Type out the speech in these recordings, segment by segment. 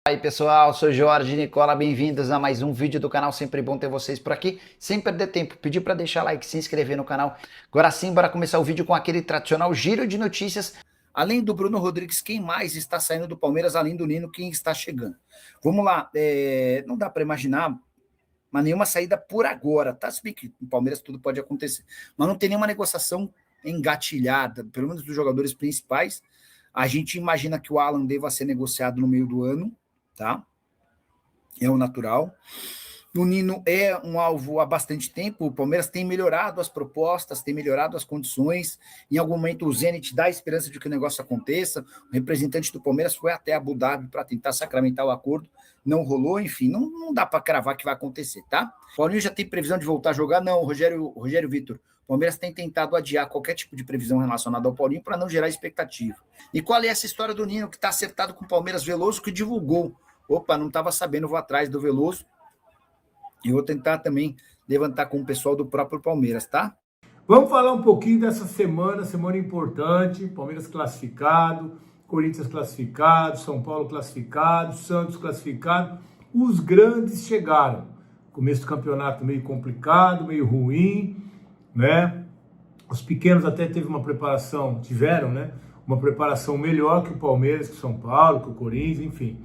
Aí pessoal, sou Jorge Nicola, bem-vindos a mais um vídeo do canal, sempre bom ter vocês por aqui, sem perder tempo, pedir para deixar like, se inscrever no canal. Agora sim, bora começar o vídeo com aquele tradicional giro de notícias. Além do Bruno Rodrigues, quem mais está saindo do Palmeiras, além do Nino, quem está chegando? Vamos lá, não dá para imaginar, mas nenhuma saída por agora, tá? Se bem que no Palmeiras tudo pode acontecer, mas não tem nenhuma negociação engatilhada, pelo menos dos jogadores principais. A gente imagina que o Alan deva ser negociado no meio do ano, tá? É o natural. O Nino é um alvo há bastante tempo. O Palmeiras tem melhorado as propostas, tem melhorado as condições. Em algum momento o Zenit dá a esperança de que o negócio aconteça. O representante do Palmeiras foi até Abu Dhabi para tentar sacramentar o acordo. Não rolou, enfim, não dá para cravar que vai acontecer, tá? O Paulinho já tem previsão de voltar a jogar? Não, Rogério Vitor. O Palmeiras tem tentado adiar qualquer tipo de previsão relacionada ao Paulinho para não gerar expectativa. E qual é essa história do Nino que está acertado com o Palmeiras? Veloso que divulgou. Opa, não estava sabendo, vou atrás do Veloso. E vou tentar também levantar com o pessoal do próprio Palmeiras, tá? Vamos falar um pouquinho dessa semana importante, Palmeiras classificado, Corinthians classificado, São Paulo classificado, Santos classificado. Os grandes chegaram. Começo do campeonato meio complicado, meio ruim, né? Os pequenos até tiveram, né? Uma preparação melhor que o Palmeiras, que o São Paulo, que o Corinthians, enfim.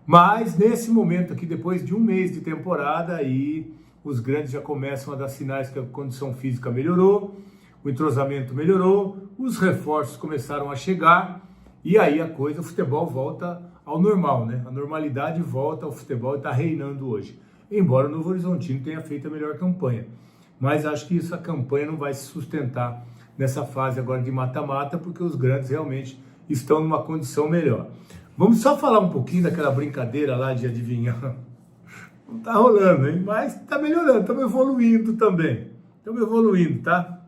Mas nesse momento aqui, depois de um mês de temporada, aí os grandes já começam a dar sinais que a condição física melhorou, o entrosamento melhorou, os reforços começaram a chegar e aí o futebol volta ao normal, né? A normalidade volta ao futebol e está reinando hoje. Embora o Novo Horizontino tenha feito a melhor campanha. Mas acho que essa campanha não vai se sustentar nessa fase agora de mata-mata, porque os grandes realmente estão numa condição melhor. Vamos só falar um pouquinho daquela brincadeira lá de adivinhar. Não tá rolando, hein? Mas tá melhorando, estamos evoluindo também. Estamos evoluindo, tá?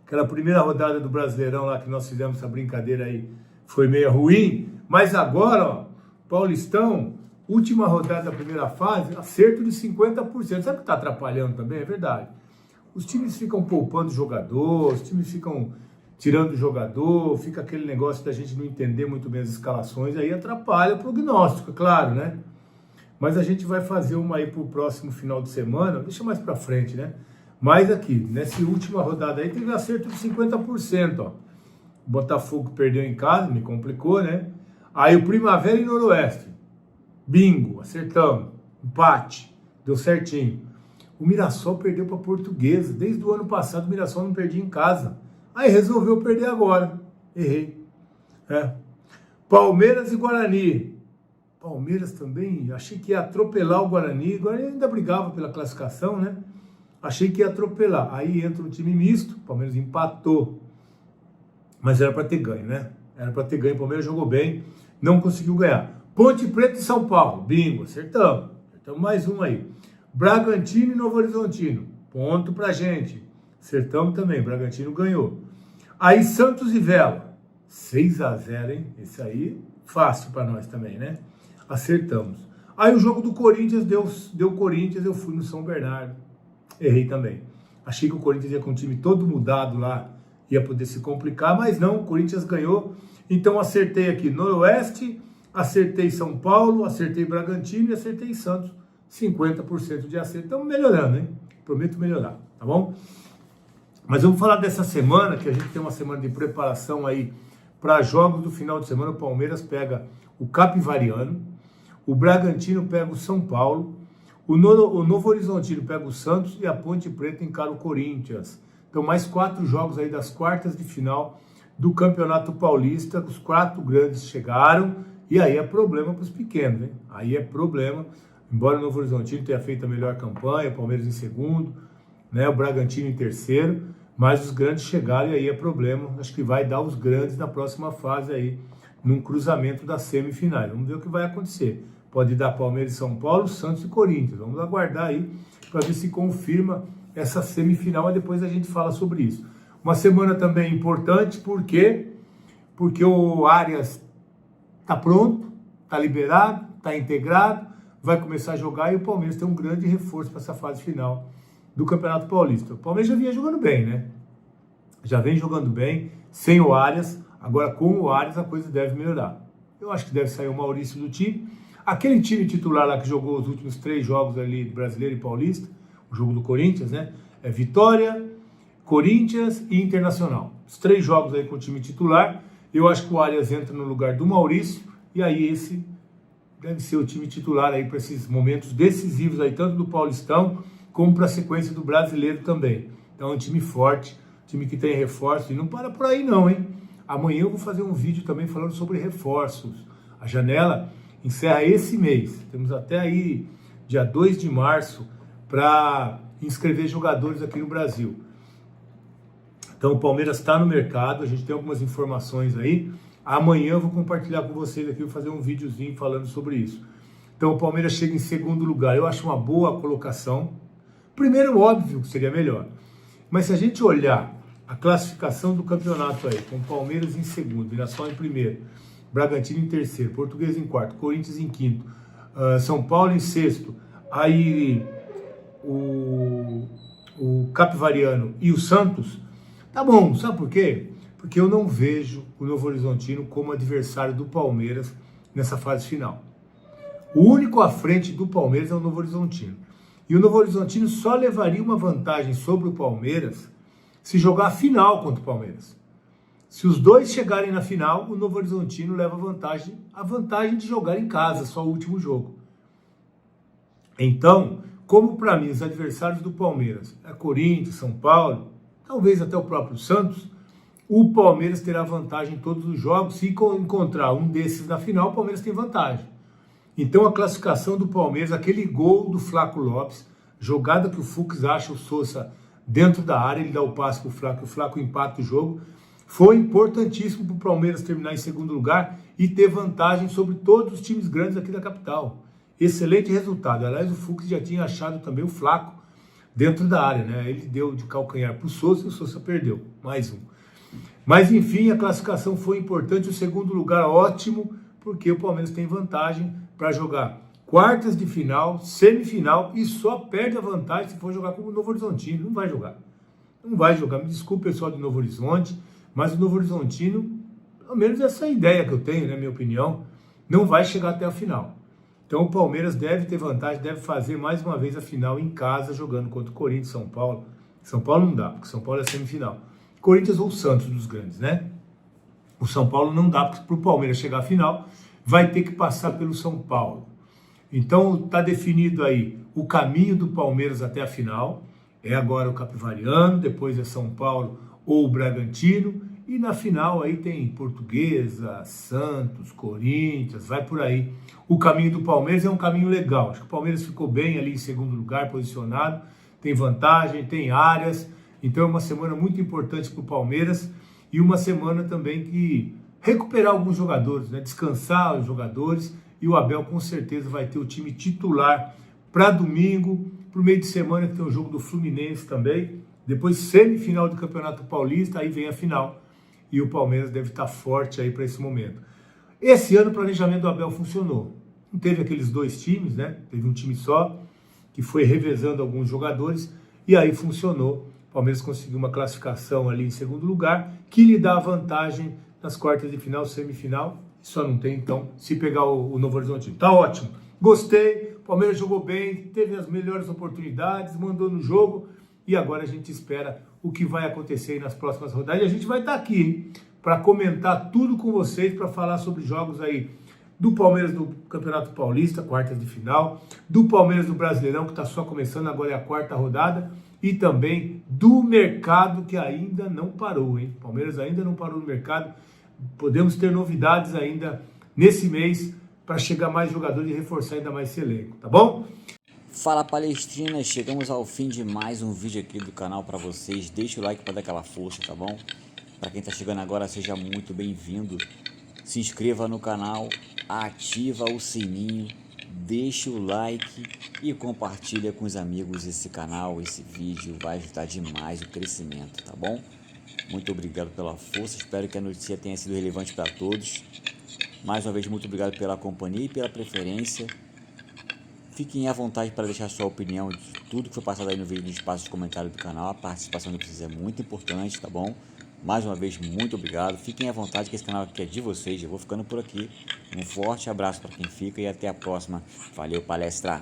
Aquela primeira rodada do Brasileirão lá que nós fizemos essa brincadeira aí foi meio ruim, mas agora, ó, Paulistão, última rodada da primeira fase, acerto de 50%. Sabe o que tá atrapalhando também? É verdade. Os times ficam poupando jogador, os times ficam tirando o jogador, fica aquele negócio da gente não entender muito bem as escalações, aí atrapalha o prognóstico, é claro, né? Mas a gente vai fazer uma aí pro próximo final de semana, deixa mais pra frente, né? Mas aqui, nessa última rodada aí, teve acerto de 50%, ó. O Botafogo perdeu em casa, me complicou, né? Aí o Primavera e Noroeste, bingo, acertamos, empate, deu certinho. O Mirassol perdeu pra Portuguesa, desde o ano passado o Mirassol não perdia em casa. Aí resolveu perder agora. Errei. Palmeiras e Guarani. Palmeiras também, achei que ia atropelar o Guarani. O Guarani ainda brigava pela classificação, né? Achei que ia atropelar. Aí entra um time misto, o Palmeiras empatou. Mas era para ter ganho, né? Era para ter ganho, o Palmeiras jogou bem, não conseguiu ganhar. Ponte Preta e São Paulo, bingo, acertamos. Acertamos mais um aí. Bragantino e Novo Horizontino, ponto pra gente. Acertamos também, Bragantino ganhou. Aí Santos e Vela, 6-0, hein? Esse aí, fácil para nós também, né? Acertamos. Aí o jogo do Corinthians, deu Corinthians, eu fui no São Bernardo. Errei também. Achei que o Corinthians ia com o time todo mudado lá, ia poder se complicar, mas não, o Corinthians ganhou. Então acertei aqui Noroeste, acertei São Paulo, acertei Bragantino e acertei Santos. 50% de acerto. Estamos melhorando, hein? Prometo melhorar, tá bom? Mas vamos falar dessa semana, que a gente tem uma semana de preparação aí para jogos do final de semana. O Palmeiras pega o Capivariano, o Bragantino pega o São Paulo, o Novo Horizontino pega o Santos e a Ponte Preta encara o Corinthians. Então mais 4 jogos aí das quartas de final do Campeonato Paulista. Os 4 grandes chegaram e aí é problema para os pequenos, hein? Aí é problema, embora o Novo Horizontino tenha feito a melhor campanha, o Palmeiras em segundo, né, o Bragantino em terceiro, mas os grandes chegaram e aí é problema. Acho que vai dar os grandes na próxima fase aí, num cruzamento das semifinais. Vamos ver o que vai acontecer. Pode dar Palmeiras e São Paulo, Santos e Corinthians. Vamos aguardar aí para ver se confirma essa semifinal, mas depois a gente fala sobre isso. Uma semana também importante, por quê? Porque o Arias está pronto, está liberado, está integrado, vai começar a jogar e o Palmeiras tem um grande reforço para essa fase final do Campeonato Paulista. O Palmeiras já vinha jogando bem, né? Já vem jogando bem, sem o Arias. Agora com o Arias a coisa deve melhorar. Eu acho que deve sair o Maurício do time. Aquele time titular lá que jogou os últimos 3 jogos ali, Brasileiro e Paulista, o jogo do Corinthians, né? É Vitória, Corinthians e Internacional. Os 3 jogos aí com o time titular. Eu acho que o Arias entra no lugar do Maurício, e aí esse deve ser o time titular aí para esses momentos decisivos aí, tanto do Paulistão como para a sequência do Brasileiro também. Então é um time forte, time que tem reforço, e não para por aí não, hein? Amanhã eu vou fazer um vídeo também falando sobre reforços. A janela encerra esse mês. Temos até aí dia 2 de março para inscrever jogadores aqui no Brasil. Então o Palmeiras está no mercado, a gente tem algumas informações aí. Amanhã eu vou compartilhar com vocês aqui, vou fazer um videozinho falando sobre isso. Então o Palmeiras chega em segundo lugar, eu acho uma boa colocação. Primeiro, óbvio que seria melhor. Mas se a gente olhar a classificação do campeonato aí, com o Palmeiras em segundo, Mirassol em primeiro, Bragantino em terceiro, Portuguesa em quarto, Corinthians em quinto, São Paulo em sexto, aí o Capivariano e o Santos, tá bom, sabe por quê? Porque eu não vejo o Novo Horizontino como adversário do Palmeiras nessa fase final. O único à frente do Palmeiras é o Novo Horizontino. E o Novo Horizontino só levaria uma vantagem sobre o Palmeiras se jogar a final contra o Palmeiras. Se os dois chegarem na final, o Novo Horizontino leva a vantagem de jogar em casa, só o último jogo. Então, como para mim os adversários do Palmeiras é Corinthians, São Paulo, talvez até o próprio Santos, o Palmeiras terá vantagem em todos os jogos. Se encontrar um desses na final, o Palmeiras tem vantagem. Então a classificação do Palmeiras, aquele gol do Flaco Lopes, jogada que o Fux acha o Sousa dentro da área, ele dá o passe para o Flaco, o Flaco empata o jogo, foi importantíssimo para o Palmeiras terminar em segundo lugar e ter vantagem sobre todos os times grandes aqui da capital. Excelente resultado. Aliás, o Fux já tinha achado também o Flaco dentro da área, né? Ele deu de calcanhar para o Sousa e o Sousa perdeu. Mais um. Mas enfim, a classificação foi importante, o segundo lugar ótimo, porque o Palmeiras tem vantagem para jogar quartas de final, semifinal, e só perde a vantagem se for jogar como o Novo Horizontino. Não vai jogar. Não vai jogar. Me desculpe, pessoal do Novo Horizonte, mas o Novo Horizontino, pelo menos essa é a ideia que eu tenho, na minha opinião, não vai chegar até a final. Então o Palmeiras deve ter vantagem, deve fazer mais uma vez a final em casa, jogando contra o Corinthians, São Paulo. São Paulo não dá, porque São Paulo é semifinal. Corinthians ou Santos dos grandes, né? O São Paulo não dá, porque para o Palmeiras chegar à final, vai ter que passar pelo São Paulo. Então está definido aí o caminho do Palmeiras até a final. É agora o Capivariano, depois é São Paulo ou o Bragantino. E na final aí tem Portuguesa, Santos, Corinthians, vai por aí. O caminho do Palmeiras é um caminho legal. Acho que o Palmeiras ficou bem ali em segundo lugar, posicionado. Tem vantagem, tem áreas. Então é uma semana muito importante para o Palmeiras e uma semana também que recuperar alguns jogadores, né? Descansar os jogadores, e o Abel com certeza vai ter o time titular para domingo, para o meio de semana que tem o jogo do Fluminense também, depois semifinal do Campeonato Paulista, aí vem a final e o Palmeiras deve estar forte aí para esse momento. Esse ano o planejamento do Abel funcionou, não teve aqueles 2 times, né? Teve um time só que foi revezando alguns jogadores e aí funcionou. O Palmeiras conseguiu uma classificação ali em segundo lugar, que lhe dá vantagem nas quartas de final, semifinal. Só não tem, então, se pegar o Novo Horizontino. Tá ótimo. Gostei. O Palmeiras jogou bem, teve as melhores oportunidades, mandou no jogo. E agora a gente espera o que vai acontecer aí nas próximas rodadas. E a gente vai estar aqui para comentar tudo com vocês, para falar sobre jogos aí do Palmeiras do Campeonato Paulista, quartas de final, do Palmeiras do Brasileirão, que está só começando, agora é a 4ª rodada, e também do mercado que ainda não parou, hein? O Palmeiras ainda não parou no mercado. Podemos ter novidades ainda nesse mês para chegar mais jogadores e reforçar ainda mais esse elenco, tá bom? Fala Palestrina, chegamos ao fim de mais um vídeo aqui do canal para vocês. Deixa o like para dar aquela força, tá bom? Para quem tá chegando agora, seja muito bem-vindo. Se inscreva no canal, ativa o sininho, deixa o like e compartilha com os amigos esse canal, esse vídeo. Vai ajudar demais o crescimento, tá bom? Muito obrigado pela força, espero que a notícia tenha sido relevante para todos. Mais uma vez, muito obrigado pela companhia e pela preferência. Fiquem à vontade para deixar sua opinião de tudo que foi passado aí no vídeo, no espaço de comentário do canal. A participação de vocês é muito importante, tá bom? Mais uma vez, muito obrigado. Fiquem à vontade que esse canal aqui é de vocês. Eu vou ficando por aqui. Um forte abraço para quem fica e até a próxima. Valeu, palestra!